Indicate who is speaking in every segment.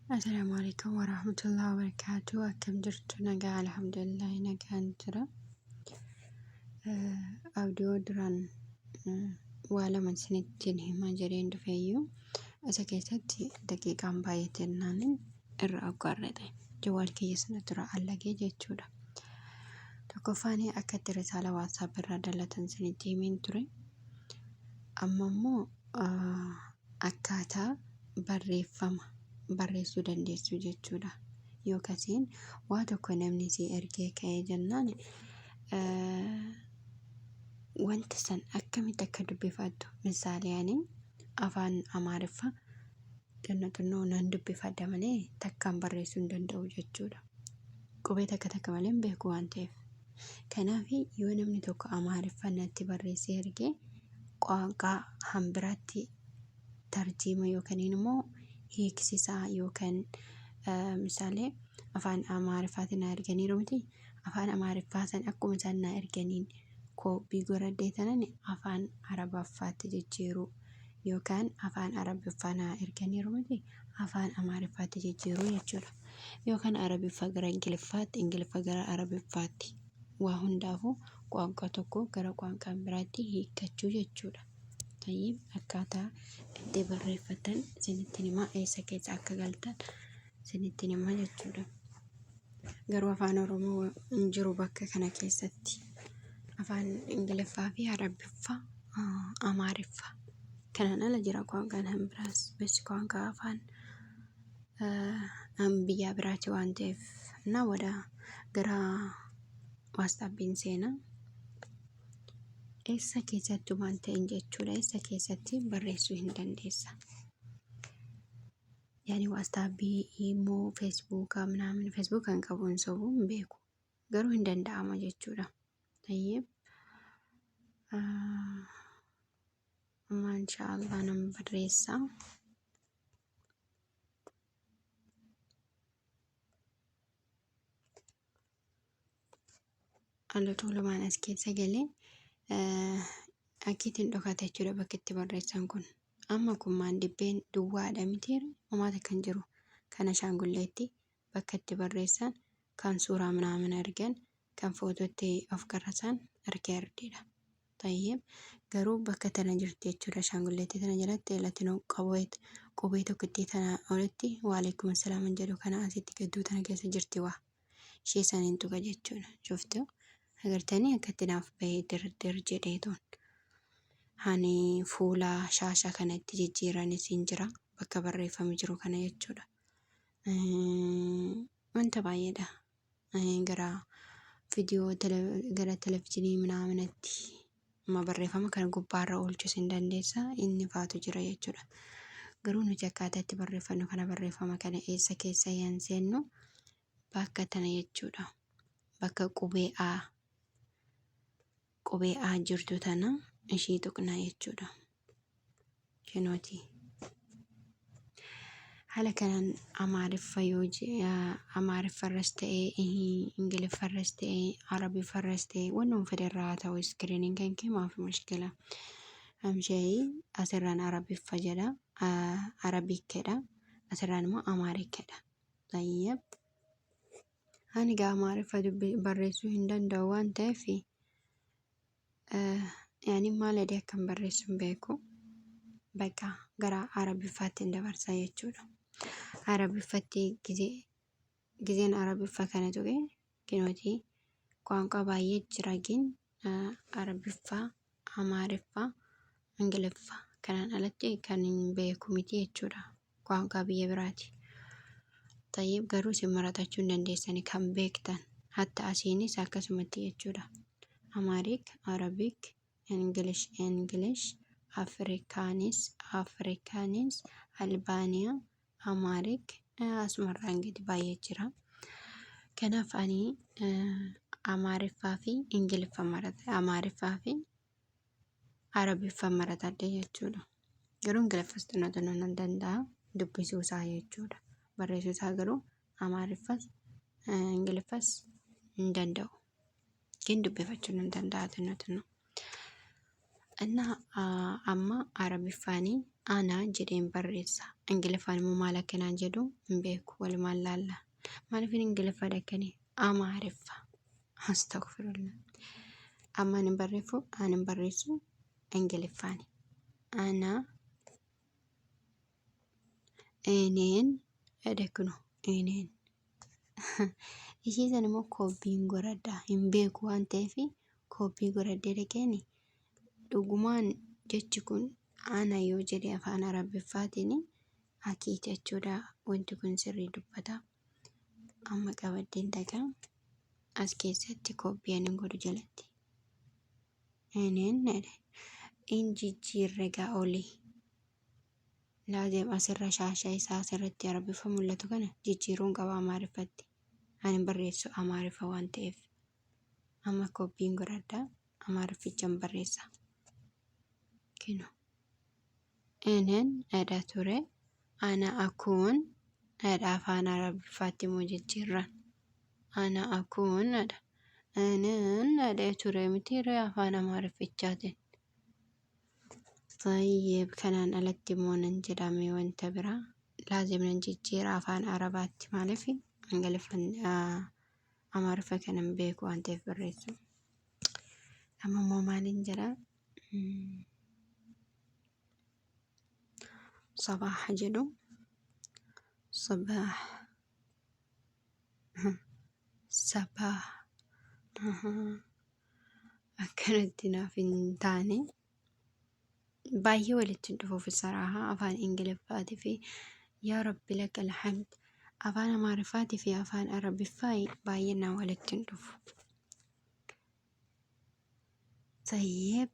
Speaker 1: Assalamualaikum warahmatullahi wabarakatuh. Akkam jirtu nagaa alhamdulillah nagaan jira. Audio duraan waa lama isinitti himaa jireen dhufeeyyuu isa keessatti daqiiqaan baay'atennaan irra aggaarrate jawaal kiyya sana dura allagee jechuudha. Tokkoffaan akkatti risaala WhatsApp irraa dallatan isinitti himiin ture. Amma immoo akkaataa barreeffama barreessuu dandeessuu jechuudha. Yookiin waa tokko namni si ergee ka'ee jennaan wanta san akkamitti akka dubbifattu misaaliyaan afaan Amaariffaa xinnoo nan dubbifadha malee takkaan barreessuu hin danda'u jechuudha. Qubee takka malee hin beeku waan ta'eef. Kanaaf yoo namni tokko Amaariffaa natti barreessee ergee qaanqaa hambiraatti tarjiima yookaan immoo hiiksisaa yookaan misaalee afaan Amaariffaatiin erganiiru miti afaan Amaariffaa san akkuma isaan erganiin koopii godhadhee tanan afaan Arabaffaatti jijjiiruu yookaan afaan Arabiffaa erganiiru miti afaan Amaariffaatti jijjiiruu jechuudha. Yookaan Arabiffaa gara Ingiliffaatti, Ingiliffa gara Arabiffaatti waa hundaafuu qaanqaa tokko gara qaanqaa biraatti hiikkachuu jechuudha. Tayyib akkaataa itti barreeffatan isinitti himaa eessa keessa akka galtan isinitti himaa jechuudha. Garuu afaan Oromoo hin jiru bakka kana keessatti. Afaan Ingiliffaa fi Arabiffaa, Amaariffaa kanaan ala jira qaanqaan hambiraas bisi qaanqaa afaan biyya biraati waan ta'eef na wada gara WhatsAppiin seenaa eessa keessatti waan ta'in jechuudha. Eessa keessatti barreessuu hin dandeessa. Yaani WhatsAppii immoo Facebookaa ምናምን Facebook kan qabuun sobuu hin beeku. Garuu hin danda'ama jechuudha. Tayyib Maashaallah nama barreessa. Halluu lamaan as keessa galee akkiitiin dhokate jechuudha bakki itti barreessan kun. Amma kun maandibbeen duwwaadha mitiire homaata kan jiru kana shaangulleetti bakka itti barreessan kan suuraa ምናምን argan kan footootti of qaratan argeerdidha. Tayyib garuu bakka tana jirti jechuudha shaangulleetti tana jalatti latinoo qubee tokkotti tana olitti waalaikum assalaam jedhu kana asitti gidduu tana keessa jirti waa ishee saniin tuqa jechuudha. Shuftuu agartanii akkatti naaf bahee dirdir jedheetuun. Hani fuula shaashaa kanatti jijjiiranis hin jira bakka barreeffamni jiru kana jechuudha. Wanta baay'eedha. Gara viidiyoo gara televezyiinii minaaminatti amma barreeffama kana gubbaarra oolchuu hin dandeessa inni faatu jira jechuudha. Garuu nuti akkaataa itti barreeffannu kana barreeffama kana eessa keessa hin seennu bakka tana jechuudha. Bakka qubee A jirtu tana ishii tuqnaa jechuudha. Kenooti. Haala kanaan Amaariffarras ta'ee Ingiliffarras ta'ee Arabiffarras ta'ee wannoon federaa ta'u iskiriiniin kan maaf mushkila. Amshee asirraan Arabiffa jedha Arabikkedha asirraan immoo Amaarikkedha. Tayyib ani gaa Amaariffa barreessuu hin danda'u waan ta'eef yaani maal edee akkam barreessuun beeku bakka gara Arabiffaatti dabarsaa jechuudha. Arabiffatti gizeen Arabiffa kana tuqe kinooti qaanqaa baay'ee jira gin Arabiffaa, Amaariffaa, Ingiliffaa kanaan alatti kan hin beeku miti jechuudha. Qaanqaa biyya biraati. Tayyib garuu isin maratachuu hin dandeessani kan beektan hatta asiinis akkasumatti jechuudha. Amaarik, Arabik, English, Afrikaanis, Albaaniyaa, Amaarik asumarraan gadi baay'ee jira. Kanaaf ani Amaariffaa fi Amaariffaa fi Arabiffaa maratadha jechuudha. Garuu Ingiliffas xinnoo nan danda'a dubbisuu isaa jechuudha. Barreessuu isaa garuu Amaariffas Ingiliffas hin danda'u. ግን dubbifachuu nan danda'a xinnoo. Amma Arabiffaanii Ana jedheen barreessa. Ingiliffaan immoo maal akkanaan jedhu hin beeku. Walumaan laalla. Maaliif Ingiliffa dhakkanii Amaariffa. Astagfirullah. Amma hin barreessu, ani hin barreessu Ingiliffaani. Ana eneen edekunu eneen. Ishiisan immoo koobbiin goradhaa hin beeku waan ta'eef koobbii goraddee dhaqeeni dhugumaan jechi kun ana yoo jedhe afaan arabiffaatiin akii jechuudha. Wanti kun sirrii dubbata. Amma qabaddeen dhagaa as keessatti koobbii ani godhu jalatti eneen jedhe in jijjiirre gaa olii laazim asirra shaashaa isaa asirratti arabiffa mul'atu kana jijjiiruun qaba Amaariffatti. Ani barreessu Amaariffa waan ta'eef amma koobbiin godhadhaa Amaariffichaan barreessa. Kinu eneen edha ture ana akuun edha afaan arabiffaatti moo jijjiirran ana akuun edha eneen edha ture mitiire afaan Amaariffichaatiin. طيب كانان ألتي مونن جدامي وانت برا لازم نجيجير أفان عربات مالفي انقلفن أمارفة كان بيك وانت في الرسم أما مو مالين جرا صباح جدو صباح صباح أكلتنا في تاني باهي ولتندفو في الصراحة أفان إنجليزي في يا رب لك الحمد أفان معرفاتي في أفان عربي فاي باينا ولتندفو. طيب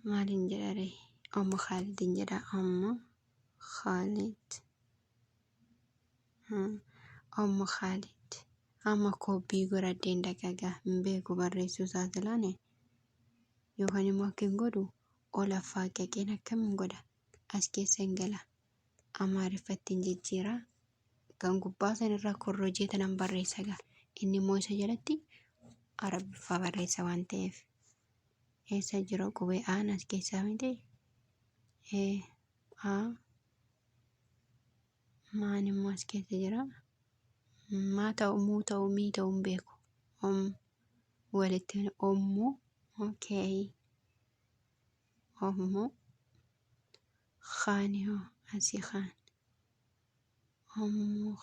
Speaker 1: ما لنجري أم خالد نجرا أم خالد أما كوبي قردين دكاكا مبيكو بريسو ساتلاني يوكاني موكين قدو ola faaqaqeen akkamiin godha as keessa hin gala Amaariffattiin jijjiira kan gubbaa san irraa korrojee tanan barreessa gaa inni immoo isa jalatti Arabiffaa barreessa waan ta'eef eessa jira qubee aan as keessaa miti maan immoo as keessa jira maa ta'u muu ta'u mii ta'u hin beeku walitti ommoo okay أمو خاني هو أسي خان أمو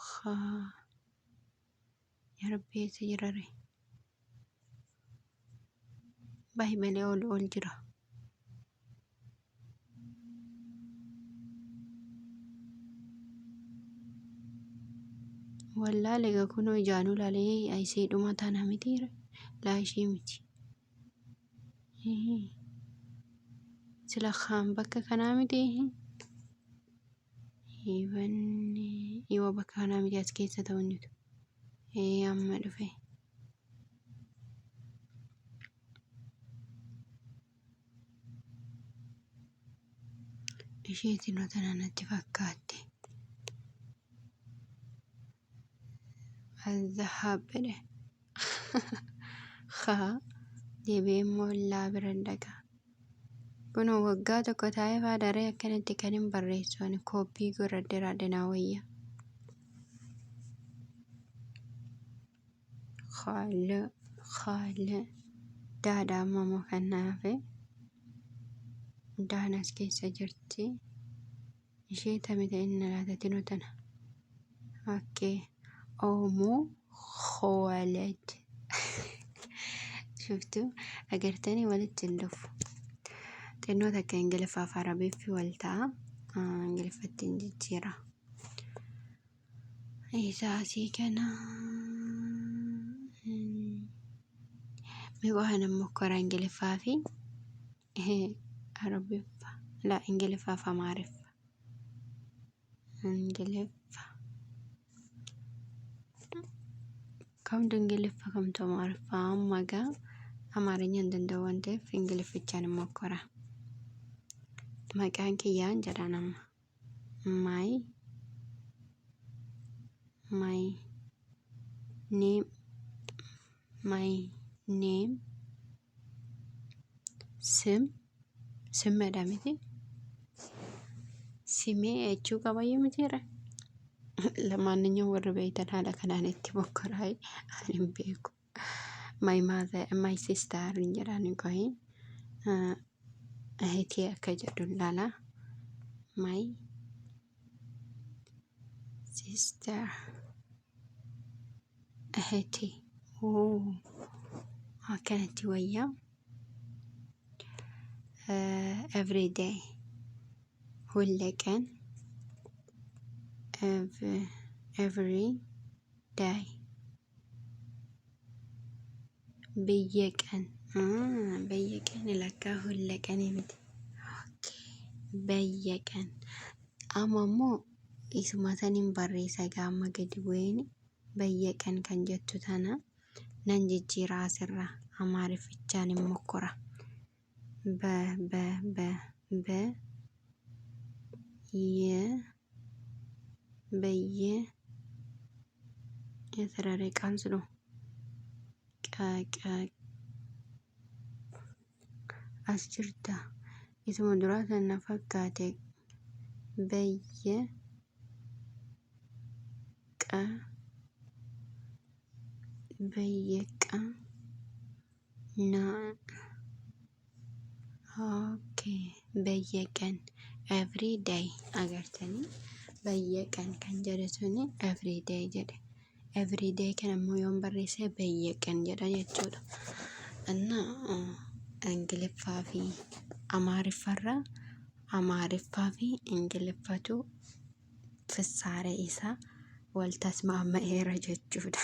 Speaker 1: يا ربي تجرري باهي ملي أول جرا ولا لقا كنو جانو لالي أي سيدو ما تانا متير لا شي متي sila khaan bakka kanaa miti hibanni yoo bakka kanaa miti as keessa ta'u jitu amma dhufe isheetiin otana natti fakkaatte الذهاب بله خا deebi'ee immoo laa bira dhaqa kun waggaa tokko taa'ee faadaree akkanatti kan hin barreessu ani koobbii goradde raadinaa wayya خال دادا ماما كنافه دانا سكيسة جرتي شيء تمتى إن لا تتنوتنا أوكي أمو خوالد شفتوا أقرتني ولد تندف تنوتا كإنجلفة في عربي في والتا إنجلفة تنجيرة إيساسي كنا ميوهنا مكورا إنجلفة في عربي لا إنجلفة فمعرف إنجلفة كم دنجلفة كم تمعرف أما جا أمارين يندندوان ده في إنجلفة كان مكورا ما كان كيان جرانا my name سم مدامتي simee jechuu qabayyuu mitiirra. Lamaaniyyuu warra beeytan haala kanaan itti bokkoraa ani hin beeku. My mother, my sister hin jedhani qohi. Atii akka jedhu laala. My sister. Atii. Akkanatti wayyaa. Every day. Hulle qan. Every day. Biyya qan. Biyya qan lakkaa hulle qanii miti. Biyya qan. Amma immoo isuma saniin barreessa gaama gadi bu'een biyya qan kan jettu tana nan jijjiiraa asirraa Amaariffichaan immoo kora. Biyya asirraa qaamsinu as jirta isuma duraa sana fakkaate biyya na biyya qan every day agartanii biyya qan kan jedhe suni every day jedhe. Every day kan ammoo yoon barreesse biyya qan jedha jechuudha. Anna Ingiliffaa fi Amaariffarraa Amaariffaa fi Ingiliffatu fissaara isaa wal tasmaama'eera jechuudha.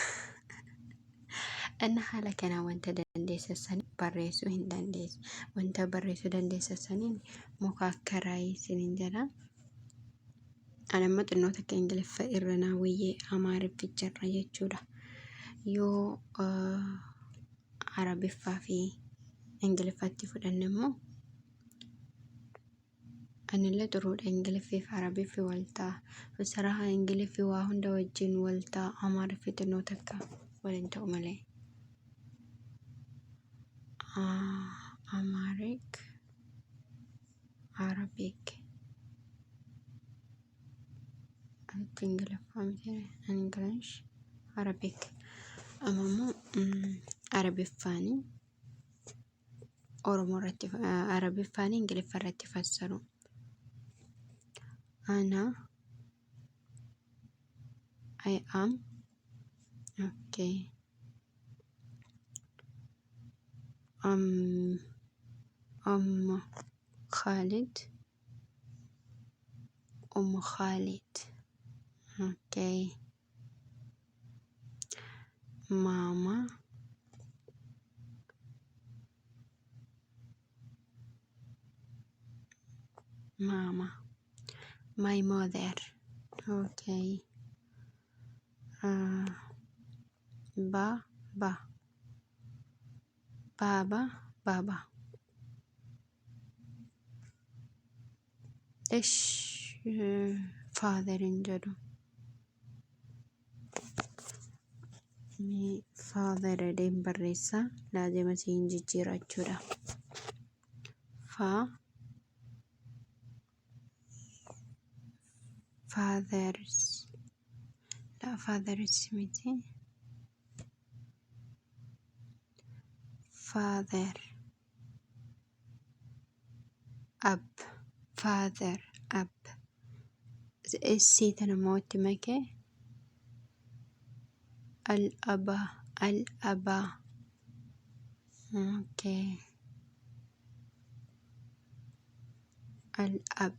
Speaker 1: Anna haala kanaa wanta dandeessisanii barreessuu hin dandeessu. Wanta barreessuu dandeessisaniin muka akka raayii isiniin jedha. Ani amma xinnoo takka Ingiliffa irra naa wayyee Amaarifficharra jechuudha. Yoo Arabiffaa fi Ingiliffatti fudhanne immoo anillee xuruudha. Ingiliffii fi Arabiffi waltaa. Saraha Ingiliffi waa hunda wajjin waltaa. Amaariffi xinnoo takka waliin ta'u malee. Amharic, Arabic. English, Arabic. Ammoo Arabiffaanii Oromoo irratti Arabiffaanii Ingiliffa irratti fassaru. Ana I am Khalid Khalid. Mama my mother. Baba. Father in jedhu. Father edeen barreessa laazima siin jijjiirachuudha. Fathers miti. Father up. Tana mootti makee al-aba. Al-ab.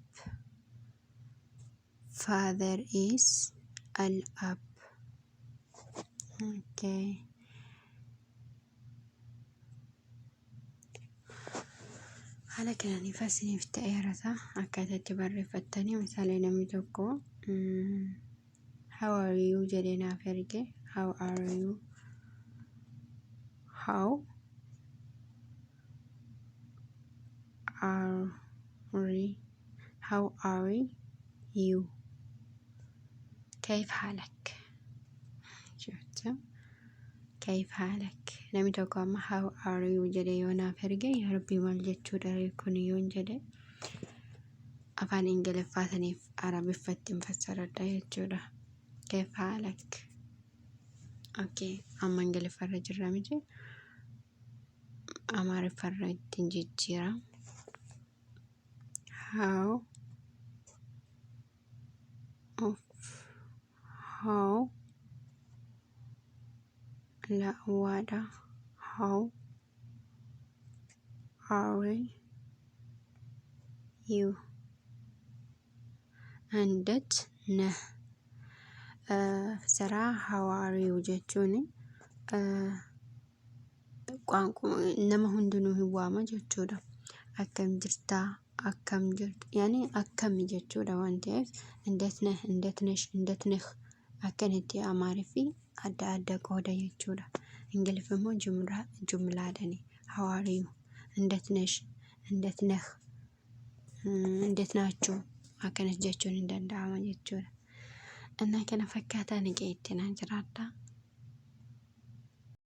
Speaker 1: Father is al-ab. Haala kanaan ifasiniif ta'eerata akkaataatti barreeffattanii misaalee namni tokko how are you jedhee naaf erge how are you كيف حالك شفتوا كيف حالك نمي توقع ما how are you jedhee yoo naaf erge yaa rabbii maal jechuudha kun yoon jedhe afaan ingiliffaatiin arabiffatti fassaradha jechuudha. كيف حالك؟ اوكي اما ingiliffarra jirra miti amaariffarra ittiin jijjiira. how la waadha how are you እንዴት ነህ? ስራ how are you jechuun ቋንቋ nama hundinuu hin waama jechuudha. akkam jirtaa, akkam jirtu, yaani akkami jechuudha waan ta'eef እንዴት ነህ፣ እንዴት ነሽ፣ እንዴት ነህ akkanatti amaariffi adda adda qooda jechuudha. ingiliffi immoo jumlaadhani how are you እንዴት ነሽ፣ እንዴት ነህ፣ እንዴት ናችሁ akkanas jechuun hin danda'ama jechuudha. እና kana fakkaataa ni qeettinaa jiraadha.